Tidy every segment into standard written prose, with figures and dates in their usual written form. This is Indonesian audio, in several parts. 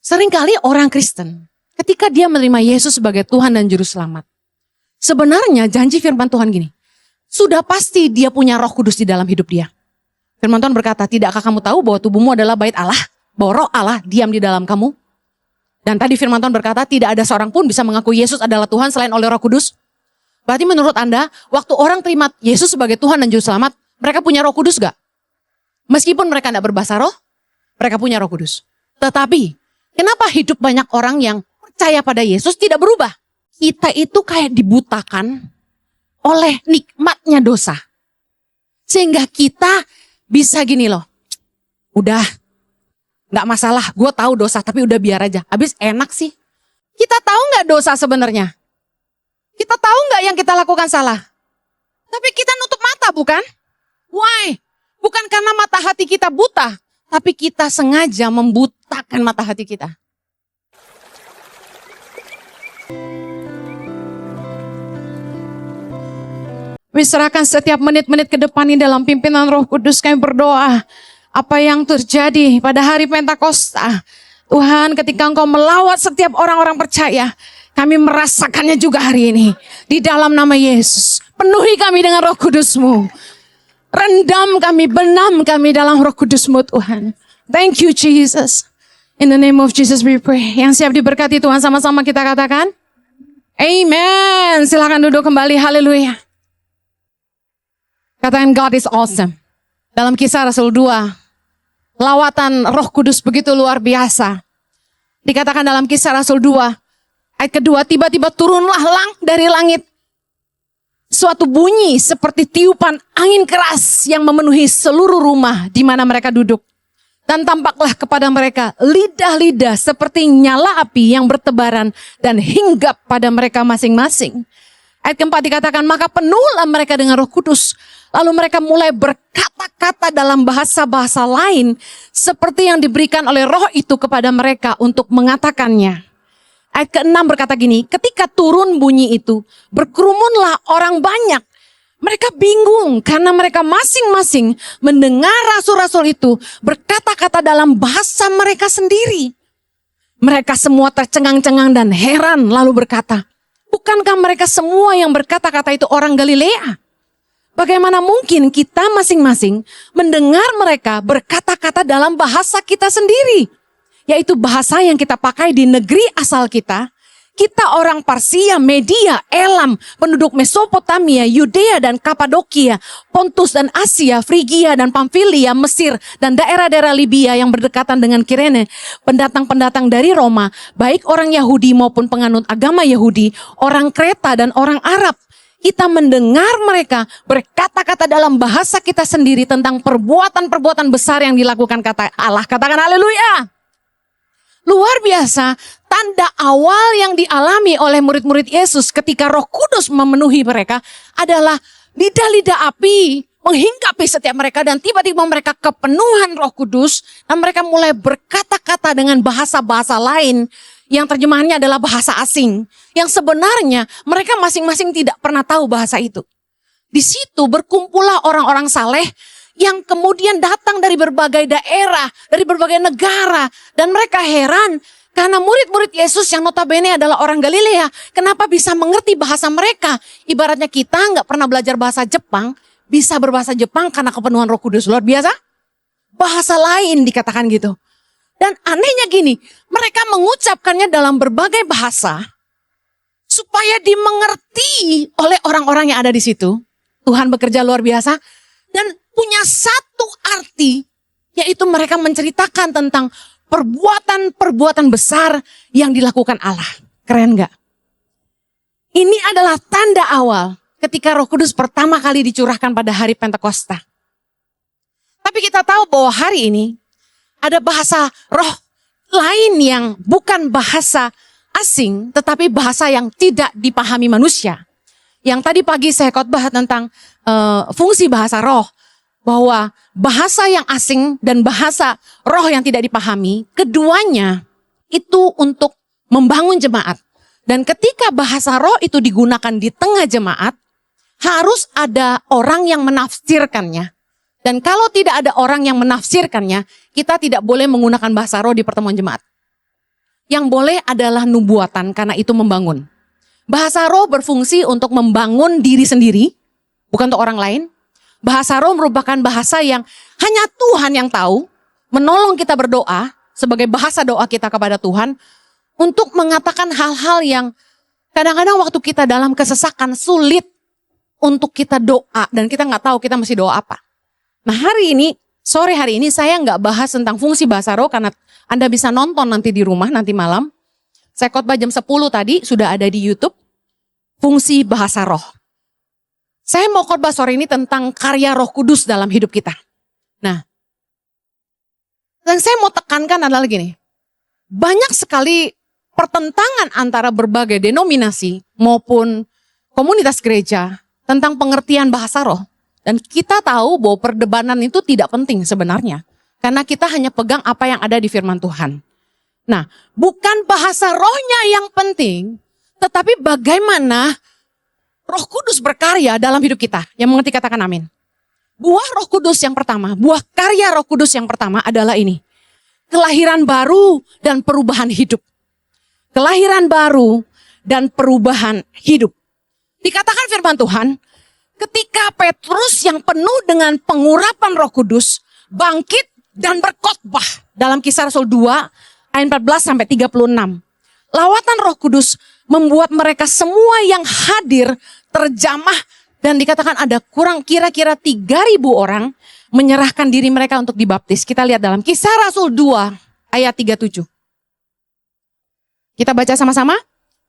Seringkali orang Kristen, ketika dia menerima Yesus sebagai Tuhan dan Juru Selamat, sebenarnya janji firman Tuhan gini, sudah pasti dia punya Roh Kudus di dalam hidup dia. Firman Tuhan berkata, tidakkah kamu tahu bahwa tubuhmu adalah bait Allah, bahwa Roh Allah diam di dalam kamu? Dan tadi firman Tuhan berkata, tidak ada seorang pun bisa mengaku Yesus adalah Tuhan selain oleh Roh Kudus. Berarti menurut Anda, waktu orang terima Yesus sebagai Tuhan dan Juru Selamat, mereka punya Roh Kudus gak? Meskipun mereka tidak berbahasa roh, mereka punya Roh Kudus. Tetapi, kenapa hidup banyak orang yang percaya pada Yesus tidak berubah? Kita itu kayak dibutakan oleh nikmatnya dosa. Sehingga kita bisa gini loh, udah gak masalah, gue tahu dosa tapi udah biar aja. Habis enak sih. Kita tahu gak dosa sebenarnya? Kita tahu gak yang kita lakukan salah? Tapi kita nutup mata bukan? Why? Bukan karena mata hati kita buta, tapi kita sengaja membutakan mata hati kita. Kami serahkan setiap menit-menit ke depan ini dalam pimpinan Roh Kudus. Kami berdoa apa yang terjadi pada hari Pentakosta. Tuhan, ketika Engkau melawat setiap orang-orang percaya, kami merasakannya juga hari ini. Di dalam nama Yesus, penuhi kami dengan Roh Kudus-Mu. Rendam kami, benam kami dalam Roh Kudus-Mu Tuhan. Thank you Jesus. In the name of Jesus we pray. Yang siap diberkati Tuhan, sama-sama kita katakan. Amen. Silakan duduk kembali. Haleluya. Katakan God is awesome. Dalam Kisah Rasul 2, lawatan Roh Kudus begitu luar biasa. Dikatakan dalam Kisah Rasul 2, ayat kedua, tiba-tiba turunlah dari langit suatu bunyi seperti tiupan angin keras yang memenuhi seluruh rumah di mana mereka duduk. Dan tampaklah kepada mereka lidah-lidah seperti nyala api yang bertebaran dan hinggap pada mereka masing-masing. Ayat keempat dikatakan, maka penuhlah mereka dengan Roh Kudus. Lalu mereka mulai berkata-kata dalam bahasa-bahasa lain seperti yang diberikan oleh Roh itu kepada mereka untuk mengatakannya. Ayat ke-6 berkata gini, ketika turun bunyi itu, berkerumunlah orang banyak. Mereka bingung karena mereka masing-masing mendengar rasul-rasul itu berkata-kata dalam bahasa mereka sendiri. Mereka semua tercengang-cengang dan heran lalu berkata, bukankah mereka semua yang berkata-kata itu orang Galilea? Bagaimana mungkin kita masing-masing mendengar mereka berkata-kata dalam bahasa kita sendiri? Yaitu bahasa yang kita pakai di negeri asal kita. Kita orang Parsia, Media, Elam, penduduk Mesopotamia, Yudea dan Kapadokia, Pontus dan Asia, Frigia dan Pamfilia, Mesir dan daerah-daerah Libya yang berdekatan dengan Kirene. Pendatang-pendatang dari Roma, baik orang Yahudi maupun penganut agama Yahudi, orang Kreta dan orang Arab. Kita mendengar mereka berkata-kata dalam bahasa kita sendiri tentang perbuatan-perbuatan besar yang dilakukan kata Allah. Katakan haleluya. Luar biasa, tanda awal yang dialami oleh murid-murid Yesus ketika Roh Kudus memenuhi mereka adalah lidah-lidah api menghinggapi setiap mereka dan tiba-tiba mereka kepenuhan Roh Kudus dan mereka mulai berkata-kata dengan bahasa-bahasa lain yang terjemahannya adalah bahasa asing yang sebenarnya mereka masing-masing tidak pernah tahu bahasa itu. Di situ berkumpullah orang-orang saleh yang kemudian datang dari berbagai daerah, dari berbagai negara. Dan mereka heran karena murid-murid Yesus yang notabene adalah orang Galilea, kenapa bisa mengerti bahasa mereka? Ibaratnya kita nggak pernah belajar bahasa Jepang, bisa berbahasa Jepang karena kepenuhan Roh Kudus. Luar biasa. Bahasa lain dikatakan gitu. Dan anehnya gini, mereka mengucapkannya dalam berbagai bahasa supaya dimengerti oleh orang-orang yang ada di situ. Tuhan bekerja luar biasa. Dan punya satu arti, yaitu mereka menceritakan tentang perbuatan-perbuatan besar yang dilakukan Allah. Keren gak? Ini adalah tanda awal ketika Roh Kudus pertama kali dicurahkan pada hari Pentakosta. Tapi kita tahu bahwa hari ini ada bahasa roh lain yang bukan bahasa asing, tetapi bahasa yang tidak dipahami manusia. Yang tadi pagi saya khotbah tentang fungsi bahasa roh, bahwa bahasa yang asing dan bahasa roh yang tidak dipahami, keduanya itu untuk membangun jemaat. Dan ketika bahasa roh itu digunakan di tengah jemaat, harus ada orang yang menafsirkannya. Dan kalau tidak ada orang yang menafsirkannya, kita tidak boleh menggunakan bahasa roh di pertemuan jemaat. Yang boleh adalah nubuatan karena itu membangun. Bahasa roh berfungsi untuk membangun diri sendiri, bukan untuk orang lain. Bahasa roh merupakan bahasa yang hanya Tuhan yang tahu, menolong kita berdoa sebagai bahasa doa kita kepada Tuhan untuk mengatakan hal-hal yang kadang-kadang waktu kita dalam kesesakan sulit untuk kita doa dan kita nggak tahu kita mesti doa apa. Nah sore hari ini saya nggak bahas tentang fungsi bahasa roh karena Anda bisa nonton nanti di rumah nanti malam. Saya khotbah jam 10 tadi sudah ada di YouTube. Fungsi bahasa roh. Saya mau khotbah sore ini tentang karya Roh Kudus dalam hidup kita. Nah, yang saya mau tekankan adalah gini. Banyak sekali pertentangan antara berbagai denominasi maupun komunitas gereja tentang pengertian bahasa roh. Dan kita tahu bahwa perdebatan itu tidak penting sebenarnya. Karena kita hanya pegang apa yang ada di firman Tuhan. Nah, bukan bahasa rohnya yang penting, tetapi bagaimana Roh Kudus berkarya dalam hidup kita. Yang mengerti katakan amin. Buah Roh Kudus yang pertama, buah karya Roh Kudus yang pertama adalah ini. Kelahiran baru dan perubahan hidup. Kelahiran baru dan perubahan hidup. Dikatakan firman Tuhan, ketika Petrus yang penuh dengan pengurapan Roh Kudus bangkit dan berkhotbah dalam Kisah Rasul 2 ayat 14 sampai 36. Lawatan Roh Kudus membuat mereka semua yang hadir terjamah dan dikatakan ada kurang kira-kira 3.000 orang menyerahkan diri mereka untuk dibaptis. Kita lihat dalam Kisah Rasul 2 ayat 37. Kita baca sama-sama.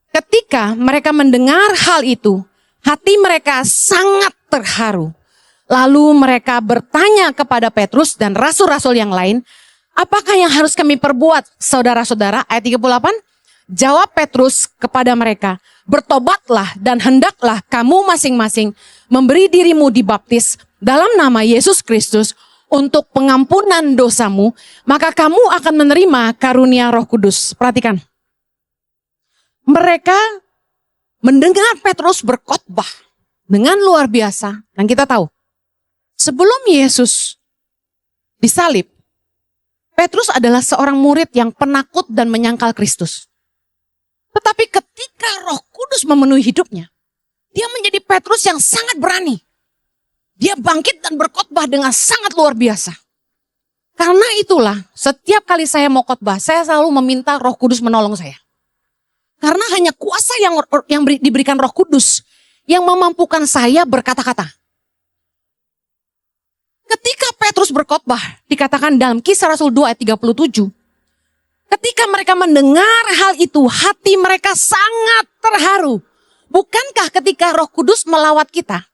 Ketika mereka mendengar hal itu, hati mereka sangat terharu. Lalu mereka bertanya kepada Petrus dan rasul-rasul yang lain, apakah yang harus kami perbuat, saudara-saudara? Ayat 38. Jawab Petrus kepada mereka, bertobatlah dan hendaklah kamu masing-masing memberi dirimu dibaptis dalam nama Yesus Kristus untuk pengampunan dosamu, maka kamu akan menerima karunia Roh Kudus. Perhatikan. Mereka mendengar Petrus berkhotbah dengan luar biasa. Dan kita tahu, sebelum Yesus disalib, Petrus adalah seorang murid yang penakut dan menyangkal Kristus. Tetapi ketika Roh Kudus memenuhi hidupnya, dia menjadi Petrus yang sangat berani. Dia bangkit dan berkhotbah dengan sangat luar biasa. Karena itulah, setiap kali saya mau khotbah, saya selalu meminta Roh Kudus menolong saya. Karena hanya kuasa yang diberikan Roh Kudus yang memampukan saya berkata-kata. Ketika Petrus berkhotbah, dikatakan dalam Kisah Rasul 2 ayat 37. Ketika mereka mendengar hal itu, hati mereka sangat terharu. Bukankah ketika Roh Kudus melawat kita,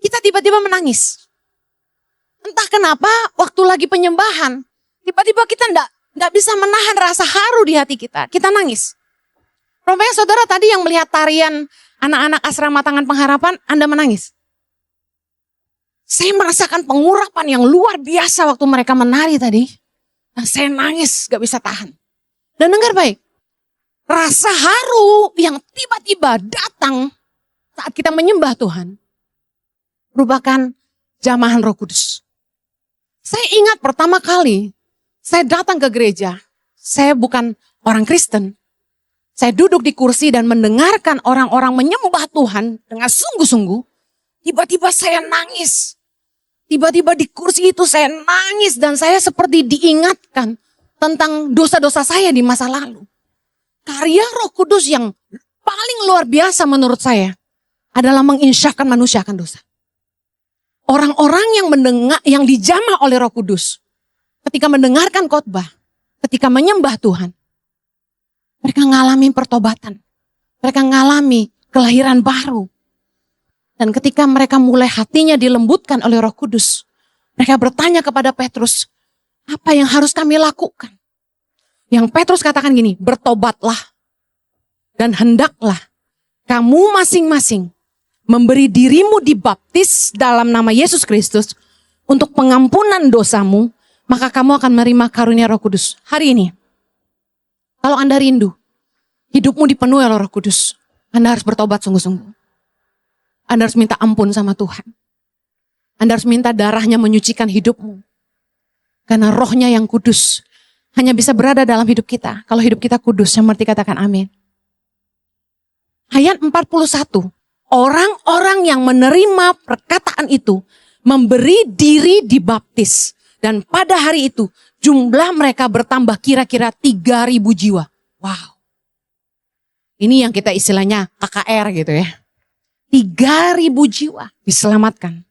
kita tiba-tiba menangis? Entah kenapa waktu lagi penyembahan, tiba-tiba kita enggak bisa menahan rasa haru di hati kita. Kita nangis. Rupanya saudara tadi yang melihat tarian anak-anak asrama tangan pengharapan, Anda menangis. Saya merasakan pengurapan yang luar biasa waktu mereka menari tadi. Dan saya nangis, gak bisa tahan. Dan dengar baik, rasa haru yang tiba-tiba datang saat kita menyembah Tuhan, merupakan jamahan Roh Kudus. Saya ingat pertama kali saya datang ke gereja, saya bukan orang Kristen. Saya duduk di kursi dan mendengarkan orang-orang menyembah Tuhan dengan sungguh-sungguh. Tiba-tiba saya nangis. Tiba-tiba di kursi itu saya nangis dan saya seperti diingatkan tentang dosa-dosa saya di masa lalu. Karya Roh Kudus yang paling luar biasa menurut saya adalah menginsyafkan manusia akan dosa. Orang-orang yang mendengar, yang dijamah oleh Roh Kudus, ketika mendengarkan khotbah, ketika menyembah Tuhan, mereka ngalami pertobatan, mereka ngalami kelahiran baru. Dan ketika mereka mulai hatinya dilembutkan oleh Roh Kudus, mereka bertanya kepada Petrus, apa yang harus kami lakukan? Yang Petrus katakan gini, bertobatlah dan hendaklah kamu masing-masing memberi dirimu dibaptis dalam nama Yesus Kristus untuk pengampunan dosamu, maka kamu akan menerima karunia Roh Kudus. Hari ini, kalau Anda rindu, hidupmu dipenuhi oleh Roh Kudus, Anda harus bertobat sungguh-sungguh. Anda harus minta ampun sama Tuhan. Anda harus minta darahnya menyucikan hidupmu. Karena rohnya yang kudus hanya bisa berada dalam hidup kita kalau hidup kita kudus. Yang mengerti katakan amin. Ayat 41. Orang-orang yang menerima perkataan itu memberi diri dibaptis. Dan pada hari itu jumlah mereka bertambah kira-kira 3.000 jiwa. Wow. Ini yang kita istilahnya KKR gitu ya. 3.000 jiwa diselamatkan.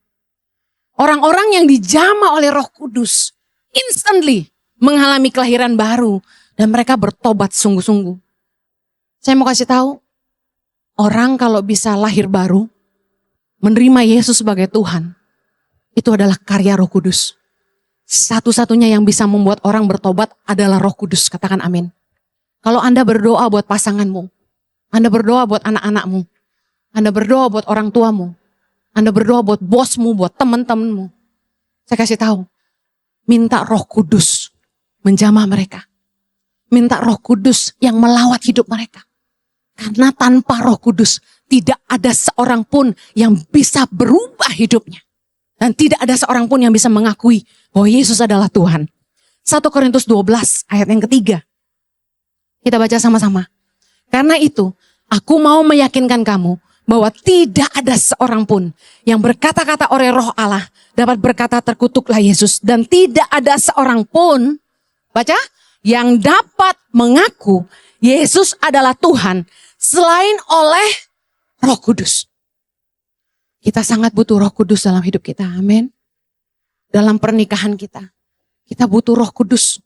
Orang-orang yang dijamah oleh Roh Kudus instantly mengalami kelahiran baru. Dan mereka bertobat sungguh-sungguh. Saya mau kasih tahu. Orang kalau bisa lahir baru, menerima Yesus sebagai Tuhan, itu adalah karya Roh Kudus. Satu-satunya yang bisa membuat orang bertobat adalah Roh Kudus. Katakan amin. Kalau Anda berdoa buat pasanganmu, Anda berdoa buat anak-anakmu, Anda berdoa buat orang tuamu, Anda berdoa buat bosmu, buat teman-temanmu. Saya kasih tahu, minta Roh Kudus menjamah mereka. Minta Roh Kudus yang melawat hidup mereka. Karena tanpa Roh Kudus tidak ada seorang pun yang bisa berubah hidupnya. Dan tidak ada seorang pun yang bisa mengakui bahwa Yesus adalah Tuhan. 1 Korintus 12 ayat yang ketiga. Kita baca sama-sama. Karena itu aku mau meyakinkan kamu bahwa tidak ada seorang pun yang berkata-kata oleh Roh Allah dapat berkata terkutuklah Yesus. Dan tidak ada seorang pun, baca, yang dapat mengaku Yesus adalah Tuhan selain oleh Roh Kudus. Kita sangat butuh Roh Kudus dalam hidup kita. Amin. Dalam pernikahan kita. Kita butuh Roh Kudus.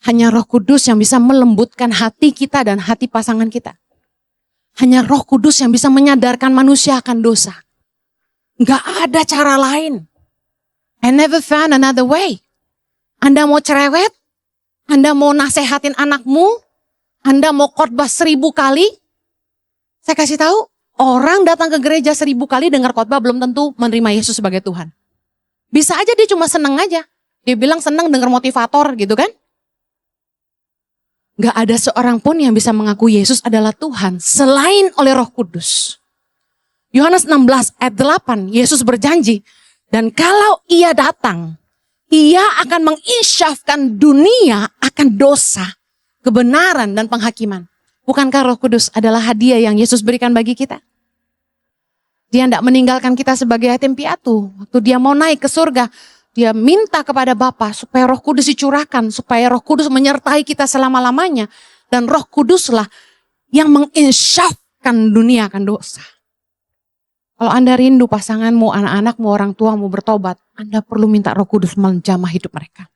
Hanya Roh Kudus yang bisa melembutkan hati kita dan hati pasangan kita. Hanya Roh Kudus yang bisa menyadarkan manusia akan dosa. Gak ada cara lain. I never found another way. Anda mau cerewet? Anda mau nasehatin anakmu? Anda mau khotbah 1000 kali? Saya kasih tahu, orang datang ke gereja 1000 kali dengar khotbah belum tentu menerima Yesus sebagai Tuhan. Bisa aja dia cuma seneng aja. Dia bilang seneng dengar motivator gitu kan. Gak ada seorang pun yang bisa mengaku Yesus adalah Tuhan selain oleh Roh Kudus. Yohanes 16 ayat 8, Yesus berjanji, dan kalau ia datang, ia akan menginsyafkan dunia akan dosa, kebenaran dan penghakiman. Bukankah Roh Kudus adalah hadiah yang Yesus berikan bagi kita? Dia tidak meninggalkan kita sebagai yatim piatu. Waktu dia mau naik ke surga, dia minta kepada Bapa supaya Roh Kudus dicurahkan, supaya Roh Kudus menyertai kita selama-lamanya. Dan Roh Kuduslah yang menginsyafkan dunia akan dosa. Kalau Anda rindu pasanganmu, anak-anakmu, orang tuamu bertobat, Anda perlu minta Roh Kudus menjamah hidup mereka.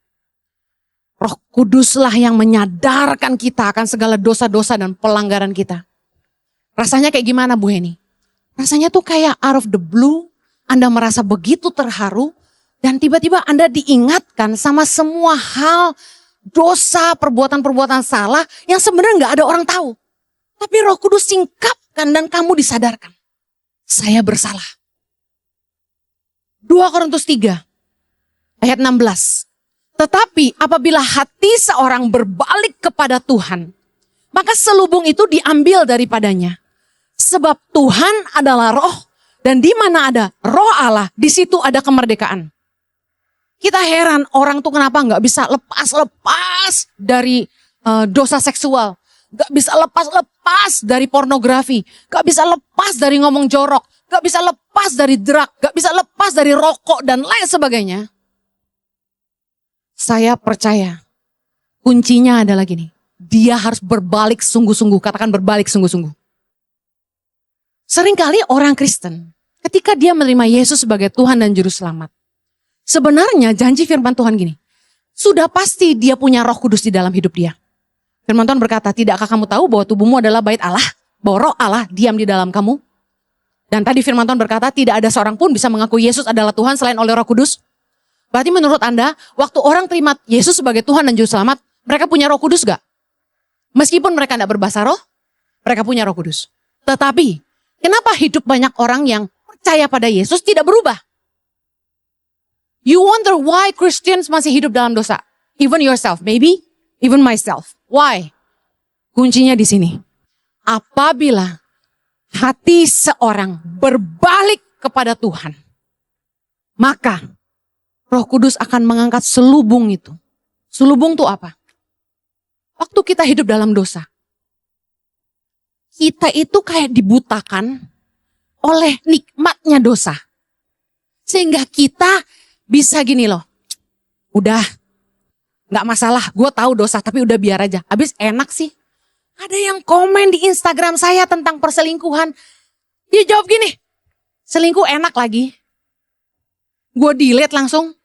Roh Kuduslah yang menyadarkan kita akan segala dosa-dosa dan pelanggaran kita. Rasanya kayak gimana Bu Heni? Rasanya tuh kayak out of the blue, Anda merasa begitu terharu, dan tiba-tiba Anda diingatkan sama semua hal, dosa, perbuatan-perbuatan salah yang sebenarnya gak ada orang tahu. Tapi Roh Kudus singkapkan dan kamu disadarkan. Saya bersalah. 2 Korintus 3 ayat 16. Tetapi apabila hati seorang berbalik kepada Tuhan, maka selubung itu diambil daripadanya. Sebab Tuhan adalah roh, dan di mana ada roh Allah, di situ ada kemerdekaan. Kita heran orang tuh kenapa gak bisa lepas-lepas dari dosa seksual. Gak bisa lepas-lepas dari pornografi. Gak bisa lepas dari ngomong jorok. Gak bisa lepas dari drug. Gak bisa lepas dari rokok dan lain sebagainya. Saya percaya kuncinya adalah gini. Dia harus berbalik sungguh-sungguh. Katakan berbalik sungguh-sungguh. Seringkali orang Kristen ketika dia menerima Yesus sebagai Tuhan dan Juru Selamat. Sebenarnya janji firman Tuhan gini. Sudah pasti dia punya Roh Kudus di dalam hidup dia. Firman Tuhan berkata, tidakkah kamu tahu bahwa tubuhmu adalah bait Allah? Bahwa Roh Allah diam di dalam kamu? Dan tadi firman Tuhan berkata, tidak ada seorang pun bisa mengaku Yesus adalah Tuhan selain oleh Roh Kudus. Berarti menurut Anda, waktu orang terima Yesus sebagai Tuhan dan Juru Selamat, mereka punya Roh Kudus gak? Meskipun mereka tidak berbahasa roh, mereka punya Roh Kudus. Tetapi, kenapa hidup banyak orang yang percaya pada Yesus tidak berubah? You wonder why Christians masih hidup dalam dosa. Even yourself, maybe even myself. Why? Kuncinya di sini. Apabila hati seorang berbalik kepada Tuhan, maka Roh Kudus akan mengangkat selubung itu. Selubung itu apa? Waktu kita hidup dalam dosa, kita itu kayak dibutakan oleh nikmatnya dosa. Sehingga kita bisa gini loh, udah gak masalah, gue tahu dosa tapi udah biar aja. Habis enak sih. Ada yang komen di Instagram saya tentang perselingkuhan. Dia jawab gini, selingkuh enak lagi. Gue delete langsung.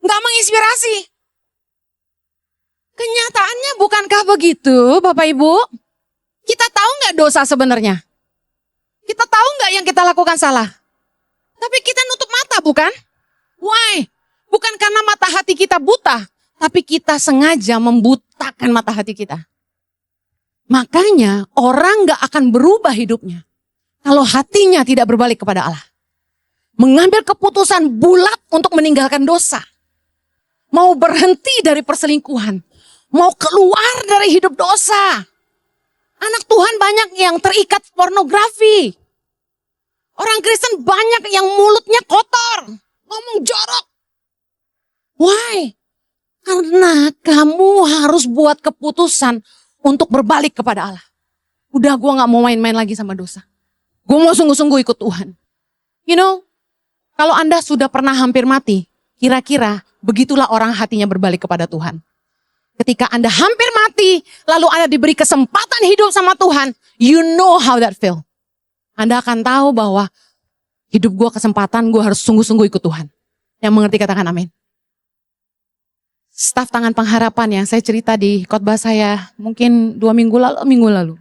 Gak menginspirasi. Kenyataannya bukankah begitu Bapak Ibu? Kita tahu gak dosa sebenarnya? Kita tahu gak yang kita lakukan salah? Tapi kita nutup mata bukan? Why? Bukan karena mata hati kita buta. Tapi kita sengaja membutakan mata hati kita. Makanya orang gak akan berubah hidupnya kalau hatinya tidak berbalik kepada Allah. Mengambil keputusan bulat untuk meninggalkan dosa. Mau berhenti dari perselingkuhan. Mau keluar dari hidup dosa. Anak Tuhan banyak yang terikat pornografi. Orang Kristen banyak yang mulutnya kotor. Ngomong jorok. Why? Karena kamu harus buat keputusan untuk berbalik kepada Allah. Udah gue gak mau main-main lagi sama dosa. Gue mau sungguh-sungguh ikut Tuhan. You know, kalau Anda sudah pernah hampir mati, kira-kira begitulah orang hatinya berbalik kepada Tuhan. Ketika Anda hampir mati, lalu Anda diberi kesempatan hidup sama Tuhan, you know how that feel. Anda akan tahu bahwa hidup gue kesempatan, gue harus sungguh-sungguh ikut Tuhan. Yang mengerti katakan amin. Staf Tangan Pengharapan yang saya cerita di khotbah saya mungkin 2 minggu lalu.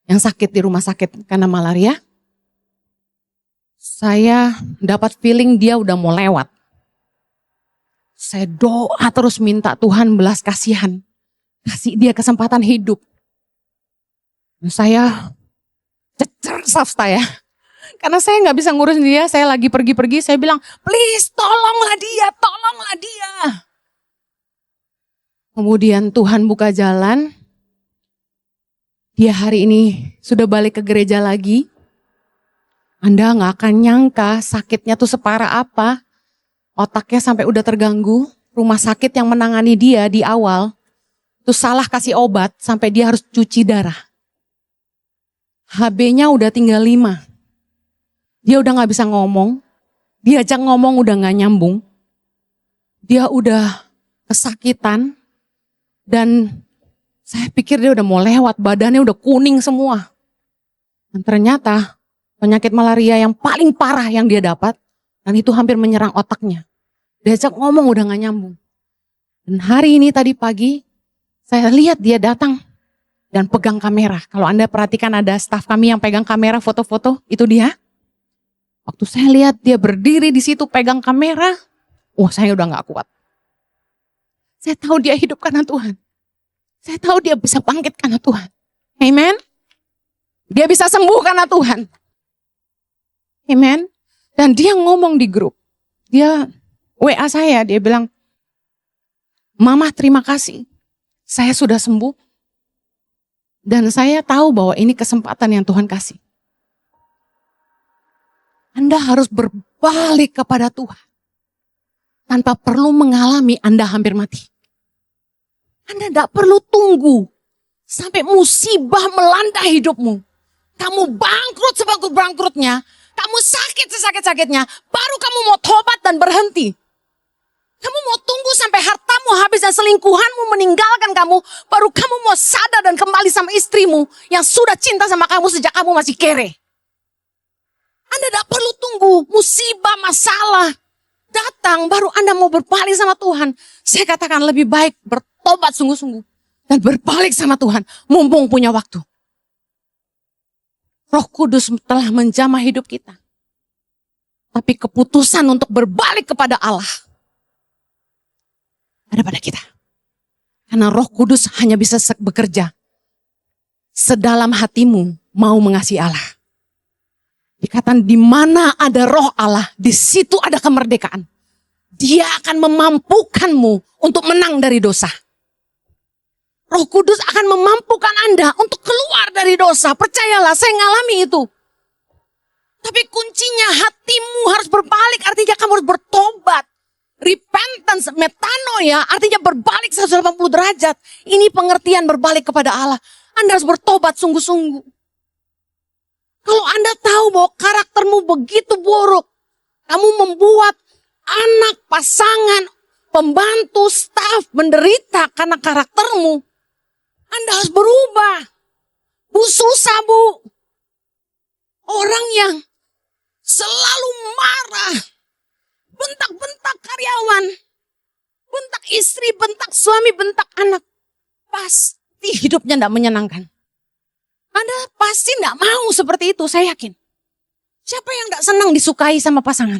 Yang sakit di rumah sakit karena malaria. Saya dapat feeling dia udah mau lewat. Saya doa terus minta Tuhan belas kasihan. Kasih dia kesempatan hidup. Saya cecer staf saya. Karena saya gak bisa ngurus dia, saya lagi pergi-pergi, saya bilang, please tolonglah dia, tolonglah dia. Kemudian Tuhan buka jalan, dia hari ini sudah balik ke gereja lagi. Anda gak akan nyangka sakitnya tuh separah apa. Otaknya sampai udah terganggu, rumah sakit yang menangani dia di awal, tuh salah kasih obat sampai dia harus cuci darah. HB-nya udah tinggal 5. Dia udah gak bisa ngomong, diajak ngomong udah gak nyambung. Dia udah kesakitan. Dan saya pikir dia udah mau lewat, badannya udah kuning semua. Dan ternyata penyakit malaria yang paling parah yang dia dapat, dan itu hampir menyerang otaknya. Diajak ngomong udah gak nyambung. Dan hari ini tadi pagi, saya lihat dia datang dan pegang kamera. Kalau Anda perhatikan ada staf kami yang pegang kamera foto-foto, itu dia. Waktu saya lihat dia berdiri di situ pegang kamera, saya udah gak kuat. Saya tahu dia hidup karena Tuhan. Saya tahu dia bisa bangkit karena Tuhan. Amen. Dia bisa sembuh karena Tuhan. Amen. Dan dia ngomong di grup. Dia WA saya, dia bilang, Mama terima kasih. Saya sudah sembuh. Dan saya tahu bahwa ini kesempatan yang Tuhan kasih. Anda harus berbalik kepada Tuhan. Tanpa perlu mengalami Anda hampir mati. Anda tidak perlu tunggu sampai musibah melanda hidupmu. Kamu bangkrut sebangkrut-bangkrutnya. Kamu sakit sesakit-sakitnya. Baru kamu mau tobat dan berhenti. Kamu mau tunggu sampai hartamu habis dan selingkuhanmu meninggalkan kamu. Baru kamu mau sadar dan kembali sama istrimu yang sudah cinta sama kamu sejak kamu masih kere. Anda tidak perlu tunggu musibah, masalah datang baru Anda mau berbalik sama Tuhan. Saya katakan lebih baik bertobat sungguh-sungguh dan berbalik sama Tuhan mumpung punya waktu. Roh Kudus telah menjamah hidup kita. Tapi keputusan untuk berbalik kepada Allah ada pada kita. Karena Roh Kudus hanya bisa bekerja sedalam hatimu mau mengasihi Allah. Dikatakan di mana ada roh Allah, di situ ada kemerdekaan. Dia akan memampukanmu untuk menang dari dosa. Roh Kudus akan memampukan Anda untuk keluar dari dosa. Percayalah, saya ngalami itu. Tapi kuncinya hatimu harus berbalik, artinya kamu harus bertobat. Repentance, metanoia, artinya berbalik 180 derajat. Ini pengertian berbalik kepada Allah. Anda harus bertobat sungguh-sungguh. Kalau Anda tahu bahwa karaktermu begitu buruk, kamu membuat anak, pasangan, pembantu, staf menderita karena karaktermu, Anda harus berubah. Bu, susah bu. Orang yang selalu marah, bentak-bentak karyawan, bentak istri, bentak suami, bentak anak. Pasti hidupnya tidak menyenangkan. Anda pasti tidak mau seperti itu, saya yakin. Siapa yang tidak senang disukai sama pasangan?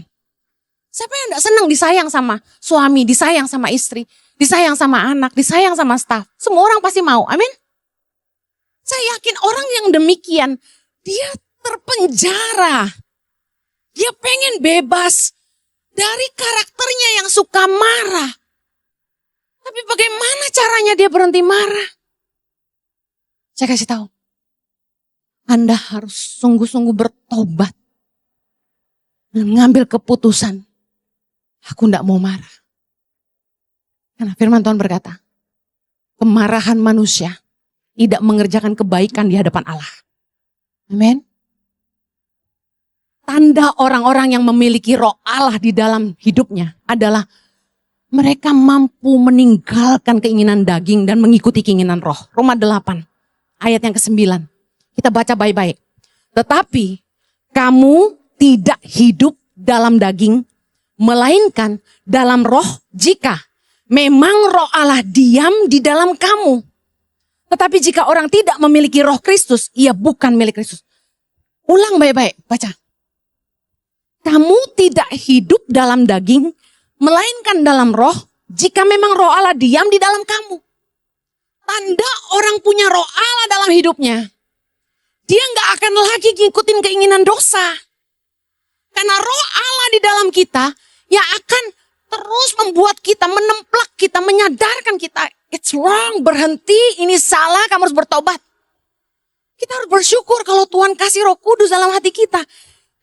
Siapa yang tidak senang disayang sama suami, disayang sama istri, disayang sama anak, disayang sama staf? Semua orang pasti mau, amin. Saya yakin orang yang demikian, dia terpenjara. Dia pengen bebas dari karakternya yang suka marah. Tapi bagaimana caranya dia berhenti marah? Saya kasih tahu. Anda harus sungguh-sungguh bertobat. Mengambil keputusan. Aku tidak mau marah. Karena firman Tuhan berkata, kemarahan manusia tidak mengerjakan kebaikan di hadapan Allah. Amin. Tanda orang-orang yang memiliki roh Allah di dalam hidupnya adalah mereka mampu meninggalkan keinginan daging dan mengikuti keinginan roh. Roma 8 ayat yang ke-9. Kita baca baik-baik. Tetapi kamu tidak hidup dalam daging, melainkan dalam roh jika memang roh Allah diam di dalam kamu. Tetapi jika orang tidak memiliki roh Kristus, ia bukan milik Kristus. Ulang baik-baik, baca. Kamu tidak hidup dalam daging, melainkan dalam roh, jika memang roh Allah diam di dalam kamu. Tanda orang punya roh Allah dalam hidupnya. Dia nggak akan lagi ngikutin keinginan dosa. Karena roh Allah di dalam kita, yang akan terus membuat kita, menemplak kita, menyadarkan kita, it's wrong, berhenti, ini salah, kamu harus bertobat. Kita harus bersyukur kalau Tuhan kasih Roh Kudus dalam hati kita.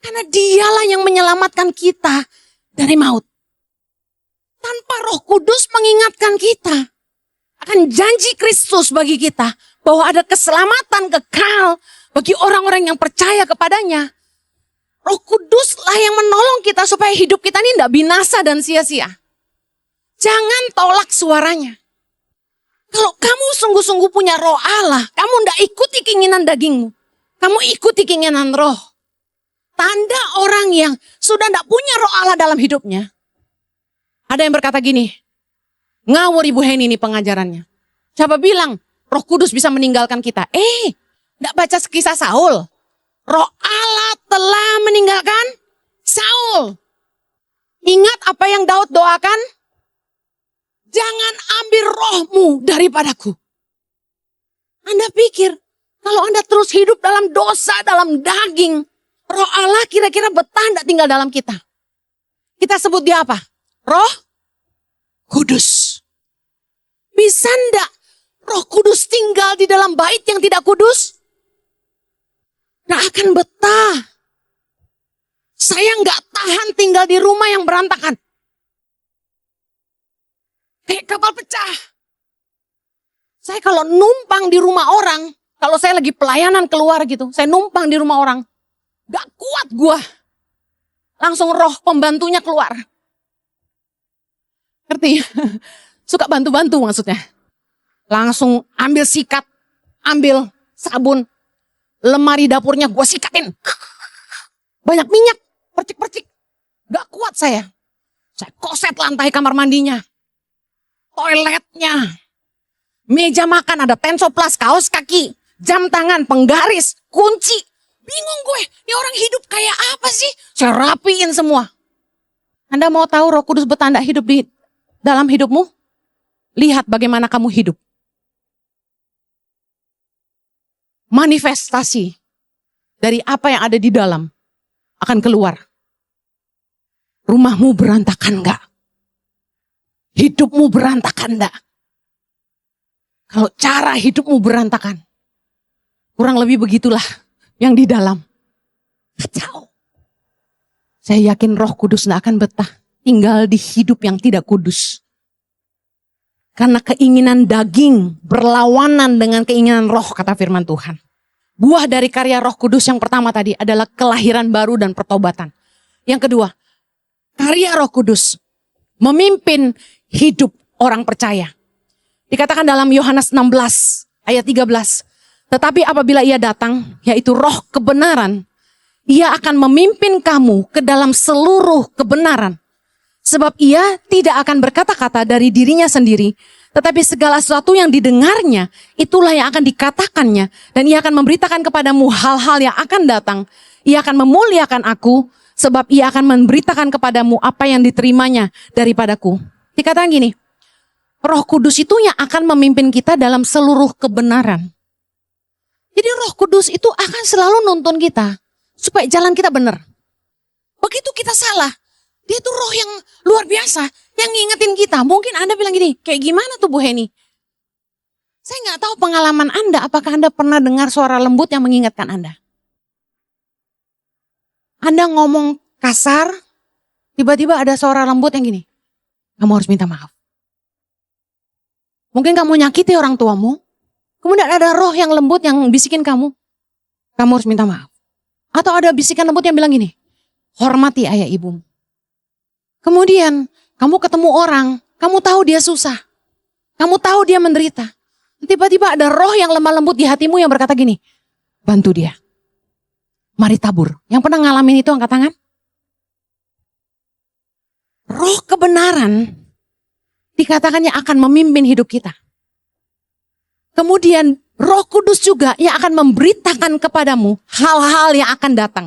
Karena dialah yang menyelamatkan kita dari maut. Tanpa Roh Kudus mengingatkan kita akan janji Kristus bagi kita bahwa ada keselamatan kekal bagi orang-orang yang percaya kepadanya. Roh Kuduslah yang menolong kita supaya hidup kita ini tidak binasa dan sia-sia. Jangan tolak suaranya. Kalau kamu sungguh-sungguh punya roh Allah, kamu tidak ikuti keinginan dagingmu. Kamu ikuti keinginan roh. Tanda orang yang sudah tidak punya roh Allah dalam hidupnya. Ada yang berkata gini, ngawur Ibu Heni ini pengajarannya. Siapa bilang Roh Kudus bisa meninggalkan kita? Tidak baca kisah Saul. Roh Allah telah meninggalkan Saul. Ingat apa yang Daud doakan? Jangan ambil rohmu daripadaku. Anda pikir kalau Anda terus hidup dalam dosa, dalam daging, roh Allah kira-kira betah tidak tinggal dalam kita? Kita sebut dia apa? Roh Kudus. Bisa enggak Roh Kudus tinggal di dalam bait yang tidak kudus? Nggak akan betah. Saya nggak tahan tinggal di rumah yang berantakan. Kayak kapal pecah. Saya kalau numpang di rumah orang, kalau saya lagi pelayanan keluar gitu, saya numpang di rumah orang, gak kuat gua. Langsung roh pembantunya keluar. Ngerti? Suka bantu-bantu maksudnya. Langsung ambil sikat, ambil sabun, lemari dapurnya gua sikatin. Banyak minyak, percik-percik. Gak kuat saya. Saya koset lantai kamar mandinya. Toiletnya. Meja makan ada pensoplas, kaos kaki, jam tangan, penggaris, kunci. Bingung gue, ini orang hidup kayak apa sih? Saya rapiin semua. Anda mau tahu Roh Kudus bertanda hidup di dalam hidupmu? Lihat bagaimana kamu hidup. Manifestasi dari apa yang ada di dalam akan keluar. Rumahmu berantakan enggak? Hidupmu berantakan enggak? Kalau cara hidupmu berantakan, kurang lebih begitulah yang di dalam. Kacau. Saya yakin Roh Kudus enggak akan betah tinggal di hidup yang tidak kudus. Karena keinginan daging berlawanan dengan keinginan roh, kata firman Tuhan. Buah dari karya Roh Kudus yang pertama tadi adalah kelahiran baru dan pertobatan. Yang kedua, karya Roh Kudus memimpin hidup orang percaya. Dikatakan dalam Yohanes 16 ayat 13. Tetapi apabila ia datang, yaitu roh kebenaran, ia akan memimpin kamu ke dalam seluruh kebenaran. Sebab ia tidak akan berkata-kata dari dirinya sendiri, tetapi segala sesuatu yang didengarnya, itulah yang akan dikatakannya. Dan ia akan memberitakan kepadamu hal-hal yang akan datang. Ia akan memuliakan aku, sebab ia akan memberitakan kepadamu apa yang diterimanya daripadaku. Dikatakan gini, Roh Kudus itu yang akan memimpin kita dalam seluruh kebenaran. Jadi Roh Kudus itu akan selalu nuntun kita, supaya jalan kita benar. Begitu kita salah, dia itu roh yang luar biasa, yang ngingetin kita. Mungkin Anda bilang gini, kayak gimana tuh Bu Heni? Saya nggak tahu pengalaman Anda, apakah Anda pernah dengar suara lembut yang mengingatkan Anda? Anda ngomong kasar, tiba-tiba ada suara lembut yang gini, kamu harus minta maaf. Mungkin kamu nyakiti orang tuamu, kemudian ada roh yang lembut yang bisikin kamu harus minta maaf. Atau ada bisikan lembut yang bilang gini, hormati ayah ibumu. Kemudian kamu ketemu orang, kamu tahu dia susah. Kamu tahu dia menderita. Tiba-tiba ada roh yang lemah lembut di hatimu yang berkata gini, bantu dia. Mari tabur. Yang pernah ngalamin itu angkat tangan. Roh kebenaran dikatakannya akan memimpin hidup kita. Kemudian Roh Kudus juga yang akan memberitakan kepadamu hal-hal yang akan datang.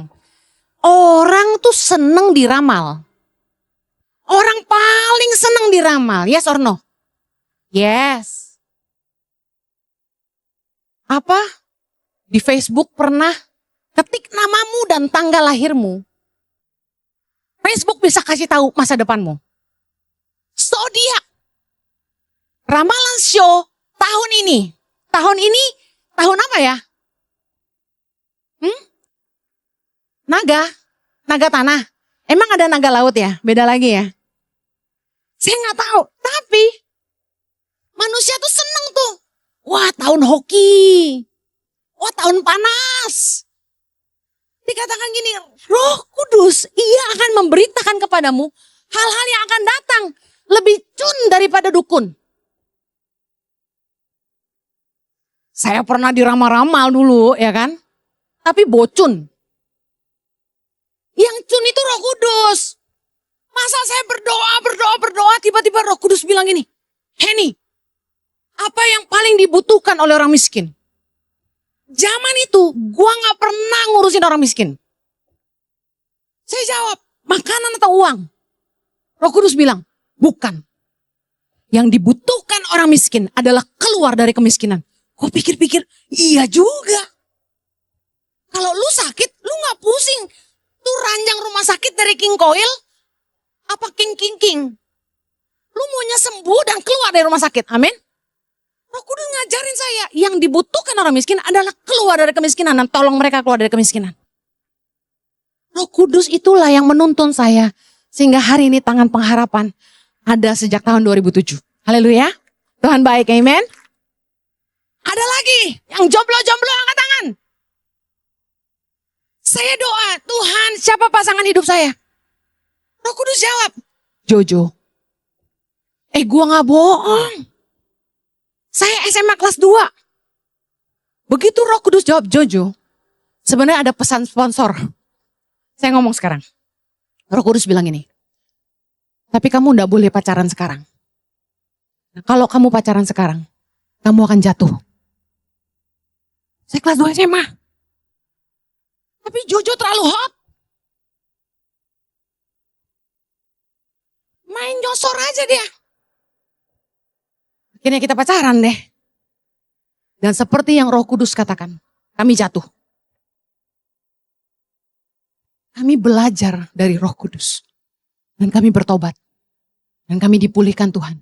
Orang tuh seneng diramal. Orang paling seneng diramal, yes or no? Yes. Apa? Di Facebook pernah ketik namamu dan tanggal lahirmu. Facebook bisa kasih tahu masa depanmu. Zodiak. Ramalan show tahun ini. Tahun ini, tahun apa ya? Naga tanah. Emang ada naga laut ya? Beda lagi ya? Saya nggak tahu. Tapi manusia tuh seneng tuh. Wah, tahun hoki. Wah, tahun panas. Dikatakan gini, Roh Kudus, ia akan memberitakan kepadamu hal-hal yang akan datang. Lebih cun daripada dukun. Saya pernah diramal-ramal dulu, ya kan? Tapi bocun. Yang cun itu Roh Kudus. Masa saya berdoa, tiba-tiba Roh Kudus bilang gini, Heni, apa yang paling dibutuhkan oleh orang miskin? Zaman itu, gua gak pernah ngurusin orang miskin. Saya jawab, makanan atau uang? Roh Kudus bilang, bukan. Yang dibutuhkan orang miskin adalah keluar dari kemiskinan. Gue pikir-pikir, iya juga. Kalau lu sakit, lu gak pusing. Tuh ranjang rumah sakit dari King Coil, apa King. Lu maunya sembuh dan keluar dari rumah sakit, amin. Roh Kudus ngajarin saya, yang dibutuhkan orang miskin adalah keluar dari kemiskinan dan tolong mereka keluar dari kemiskinan. Roh Kudus itulah yang menuntun saya, sehingga hari ini Tangan Pengharapan ada sejak tahun 2007. Haleluya, Tuhan baik, amin. Ada lagi yang jomblo-jomblo angkat tangan. Saya doa, Tuhan siapa pasangan hidup saya? Roh Kudus jawab, Jojo. Gua gak bohong. Saya SMA kelas 2. Begitu Roh Kudus jawab Jojo, sebenarnya ada pesan sponsor. Saya ngomong sekarang. Roh Kudus bilang ini, tapi kamu gak boleh pacaran sekarang. Nah, kalau kamu pacaran sekarang, kamu akan jatuh. Saya kelas 2 SMA. Tapi Jojo terlalu hot. Main nyosor aja dia. Akhirnya kita pacaran deh. Dan seperti yang Roh Kudus katakan, kami jatuh. Kami belajar dari Roh Kudus. Dan kami bertobat. Dan kami dipulihkan Tuhan.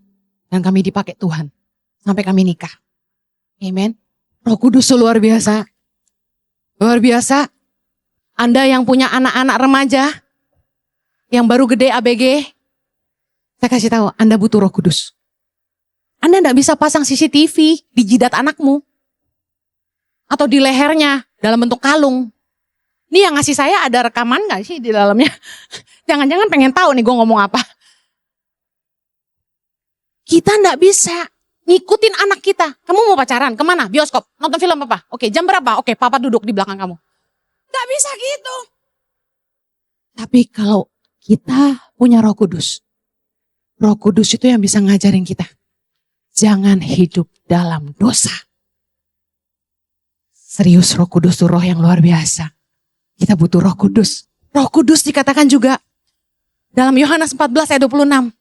Dan kami dipakai Tuhan. Sampai kami nikah. Amen. Roh Kudus luar biasa. Luar biasa. Anda yang punya anak-anak remaja, yang baru gede ABG, Saya kasih tahu, Anda butuh Roh Kudus. Anda tidak bisa pasang CCTV di jidat anakmu. Atau di lehernya dalam bentuk kalung. Ini yang ngasih saya ada rekaman gak sih di dalamnya? Jangan-jangan pengen tahu nih gue ngomong apa. Kita tidak bisa ngikutin anak kita. Kamu mau pacaran? Kemana? Bioskop? Nonton film apa? Oke, jam berapa? Oke, papa duduk di belakang kamu. Gak bisa gitu. Tapi kalau kita punya Roh Kudus. Roh Kudus itu yang bisa ngajarin kita. Jangan hidup dalam dosa. Serius, Roh Kudus itu roh yang luar biasa. Kita butuh Roh Kudus. Roh Kudus dikatakan juga dalam Yohanes 14 ayat 26.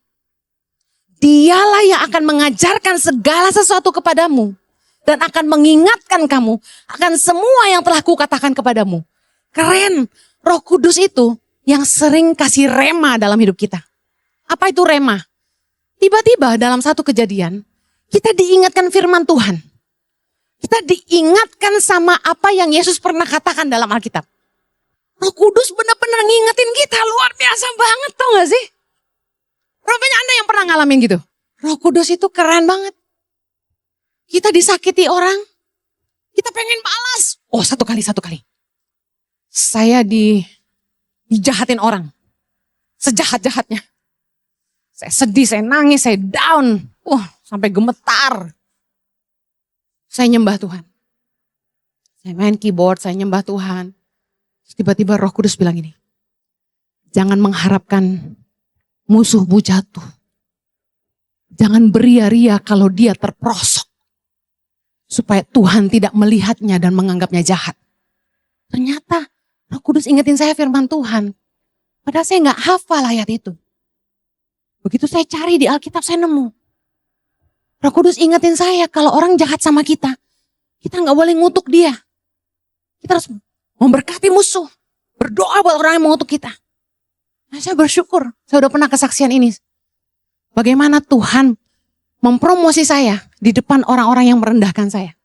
Dialah yang akan mengajarkan segala sesuatu kepadamu. Dan akan mengingatkan kamu akan semua yang telah kukatakan kepadamu. Keren. Roh Kudus itu yang sering kasih rema dalam hidup kita. Apa itu rema? Tiba-tiba dalam satu kejadian, kita diingatkan firman Tuhan. Kita diingatkan sama apa yang Yesus pernah katakan dalam Alkitab. Roh Kudus benar-benar ngingetin kita, luar biasa banget, tau gak sih? Rupanya Anda yang pernah ngalamin gitu. Roh Kudus itu keren banget. Kita disakiti orang, kita pengen balas. Oh, satu kali. Saya dijahatin orang. Sejahat-jahatnya. Saya sedih, saya nangis, saya down. Sampai gemetar. Saya nyembah Tuhan. Saya main keyboard, saya nyembah Tuhan. Tiba-tiba Roh Kudus bilang ini. Jangan mengharapkan musuhmu jatuh. Jangan beria-ria kalau dia terperosok. Supaya Tuhan tidak melihatnya dan menganggapnya jahat. Ternyata Roh Kudus ingetin saya firman Tuhan. Padahal saya gak hafal ayat itu. Begitu saya cari di Alkitab saya nemu. Roh Kudus ingetin saya kalau orang jahat sama kita. Kita gak boleh ngutuk dia. Kita harus memberkati musuh. Berdoa buat orang yang mengutuk kita. Nah, saya bersyukur. Saya udah pernah kesaksian ini. Bagaimana Tuhan mempromosi saya di depan orang-orang yang merendahkan saya.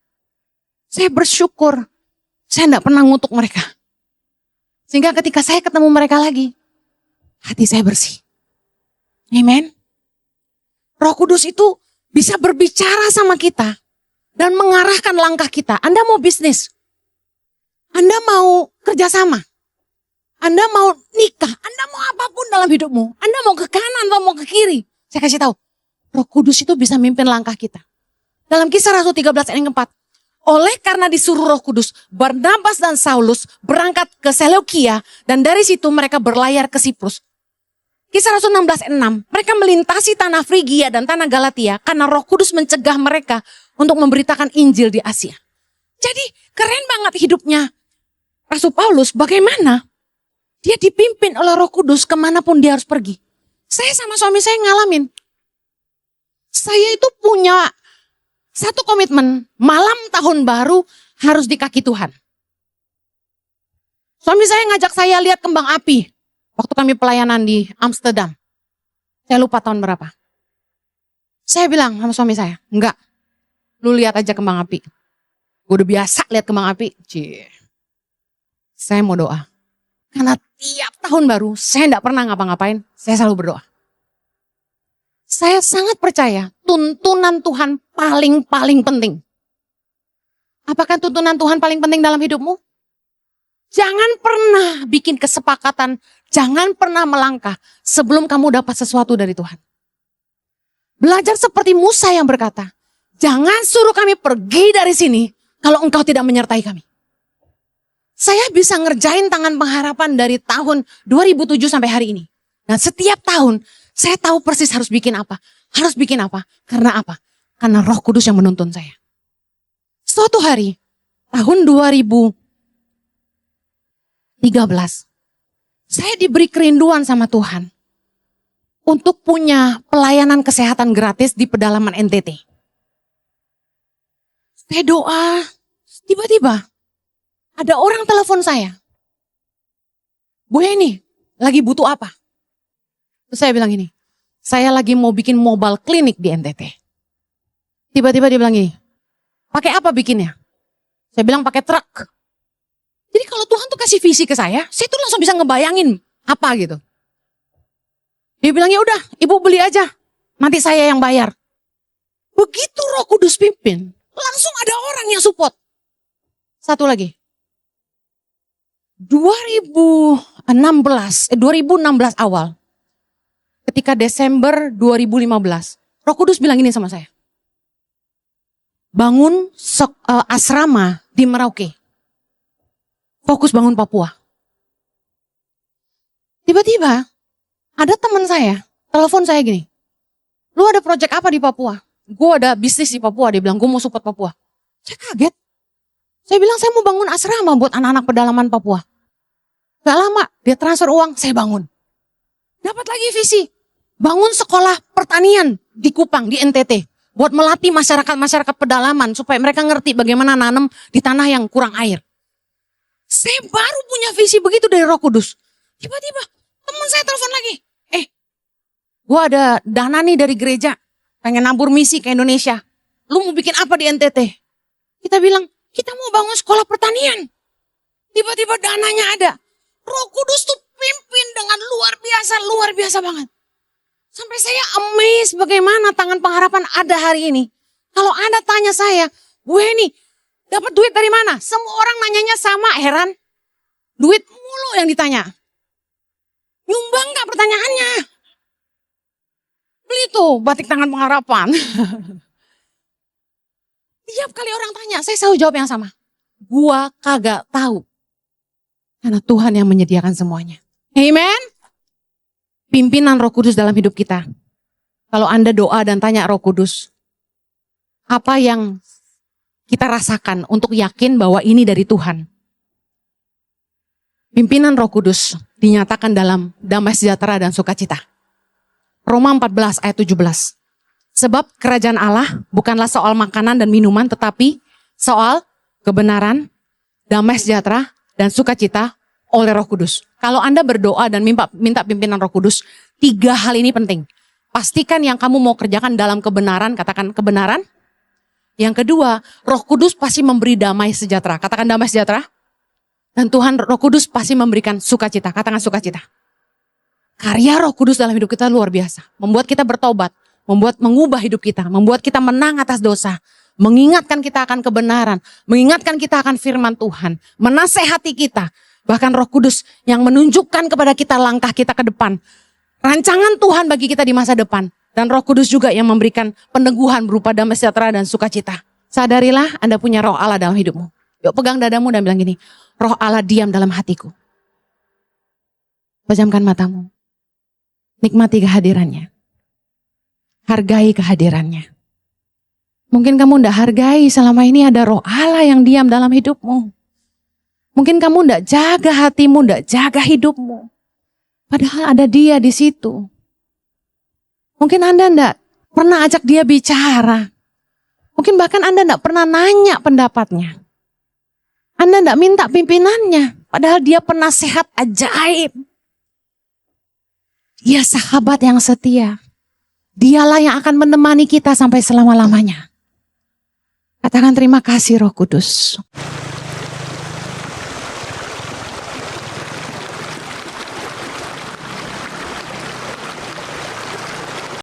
Saya bersyukur. Saya gak pernah ngutuk mereka. Sehingga ketika saya ketemu mereka lagi. Hati saya bersih. Amen. Roh Kudus itu bisa berbicara sama kita dan mengarahkan langkah kita. Anda mau bisnis, Anda mau kerjasama, Anda mau nikah, Anda mau apapun dalam hidupmu, Anda mau ke kanan atau mau ke kiri. Saya kasih tahu, Roh Kudus itu bisa mimpin langkah kita. Dalam Kisah Rasul 13 ayat yang keempat, oleh karena disuruh Roh Kudus, Barnabas dan Saulus berangkat ke Seleukia dan dari situ mereka berlayar ke Siprus. Kisah Rasul 16 ayat 6, mereka melintasi tanah Frigia dan tanah Galatia karena Roh Kudus mencegah mereka untuk memberitakan Injil di Asia. Jadi keren banget hidupnya Rasul Paulus, bagaimana dia dipimpin oleh Roh Kudus kemanapun dia harus pergi. Saya sama suami saya ngalamin. Saya itu punya satu komitmen, malam tahun baru harus di kaki Tuhan. Suami saya ngajak saya lihat kembang api. Waktu kami pelayanan di Amsterdam. Saya lupa tahun berapa. Saya bilang sama suami saya, enggak. Lu lihat aja kembang api. Gue udah biasa lihat kembang api. Saya mau doa. Karena tiap tahun baru saya enggak pernah ngapa-ngapain. Saya selalu berdoa. Saya sangat percaya tuntunan Tuhan paling penting. Apakah tuntunan Tuhan paling penting dalam hidupmu? Jangan pernah bikin kesepakatan, jangan pernah melangkah sebelum kamu dapat sesuatu dari Tuhan. Belajar seperti Musa yang berkata, jangan suruh kami pergi dari sini kalau engkau tidak menyertai kami. Saya bisa ngerjain tangan pengharapan dari tahun 2007 sampai hari ini. Dan setiap tahun saya tahu persis harus bikin apa. Harus bikin apa? Karena apa? Karena Roh Kudus yang menuntun saya. Suatu hari, tahun 2013, saya diberi kerinduan sama Tuhan untuk punya pelayanan kesehatan gratis di pedalaman NTT. Saya doa, tiba-tiba ada orang telepon saya. Bu Heni, lagi butuh apa? Terus saya bilang gini, saya lagi mau bikin mobile klinik di NTT. Tiba-tiba dia bilang gini, pakai apa bikinnya? Saya bilang pakai truk. Jadi kalau Tuhan tuh kasih visi ke saya tuh langsung bisa ngebayangin apa gitu. Dia bilang, ya udah ibu beli aja, nanti saya yang bayar. Begitu Roh Kudus pimpin, langsung ada orang yang support. Satu lagi. 2016 awal. Ketika Desember 2015, Roh Kudus bilang ini sama saya. Bangun asrama di Merauke. Fokus bangun Papua. Tiba-tiba ada teman saya, telepon saya gini. Lu ada project apa di Papua? Gue ada bisnis di Papua, dia bilang gue mau support Papua. Saya kaget. Saya bilang saya mau bangun asrama buat anak-anak pedalaman Papua. Gak lama dia transfer uang, saya bangun. Dapat lagi visi, bangun sekolah pertanian di Kupang, di NTT. Buat melatih masyarakat pedalaman supaya mereka ngerti bagaimana nanam di tanah yang kurang air. Saya baru punya visi begitu dari Roh Kudus. Tiba-tiba teman saya telepon lagi. Gue ada dana nih dari gereja. Pengen nabur misi ke Indonesia. Lu mau bikin apa di NTT? Kita bilang, kita mau bangun sekolah pertanian. Tiba-tiba dananya ada. Roh Kudus tuh pimpin dengan luar biasa banget. Sampai saya amazed bagaimana tangan pengharapan ada hari ini. Kalau Anda tanya saya, gue nih dapat duit dari mana? Semua orang nanyanya sama, heran. Duit mulu yang ditanya. Nyumbang gak pertanyaannya? Beli tuh batik tangan pengharapan. Tiap kali orang tanya, saya selalu jawab yang sama. Gua kagak tahu. Karena Tuhan yang menyediakan semuanya. Amen. Pimpinan Roh Kudus dalam hidup kita. Kalau Anda doa dan tanya Roh Kudus, apa yang kita rasakan untuk yakin bahwa ini dari Tuhan? Pimpinan Roh Kudus dinyatakan dalam damai sejahtera dan sukacita. Roma 14 ayat 17. Sebab kerajaan Allah bukanlah soal makanan dan minuman, tetapi soal kebenaran, damai sejahtera, dan sukacita oleh Roh Kudus. Kalau Anda berdoa dan minta pimpinan Roh Kudus, 3 hal ini penting. Pastikan yang kamu mau kerjakan dalam kebenaran, katakan kebenaran. Yang kedua, Roh Kudus pasti memberi damai sejahtera, katakan damai sejahtera. Dan Tuhan Roh Kudus pasti memberikan sukacita, katakan sukacita. Karya Roh Kudus dalam hidup kita luar biasa. Membuat kita bertobat, mengubah hidup kita, membuat kita menang atas dosa, mengingatkan kita akan kebenaran, mengingatkan kita akan firman Tuhan, menasehati kita. Bahkan Roh Kudus yang menunjukkan kepada kita langkah kita ke depan. Rancangan Tuhan bagi kita di masa depan. Dan Roh Kudus juga yang memberikan peneguhan berupa damai sejahtera dan sukacita. Sadarilah Anda punya Roh Allah dalam hidupmu. Yuk pegang dadamu dan bilang gini, Roh Allah diam dalam hatiku. Pejamkan matamu. Nikmati kehadirannya. Hargai kehadirannya. Mungkin kamu tidak hargai selama ini ada Roh Allah yang diam dalam hidupmu. Mungkin kamu tidak jaga hatimu, tidak jaga hidupmu. Padahal ada Dia di situ. Mungkin Anda tidak pernah ajak Dia bicara. Mungkin bahkan Anda tidak pernah nanya pendapatnya. Anda tidak minta pimpinannya. Padahal Dia penasehat ajaib. Dia sahabat yang setia. Dialah yang akan menemani kita sampai selama-lamanya. Katakan terima kasih Roh Kudus.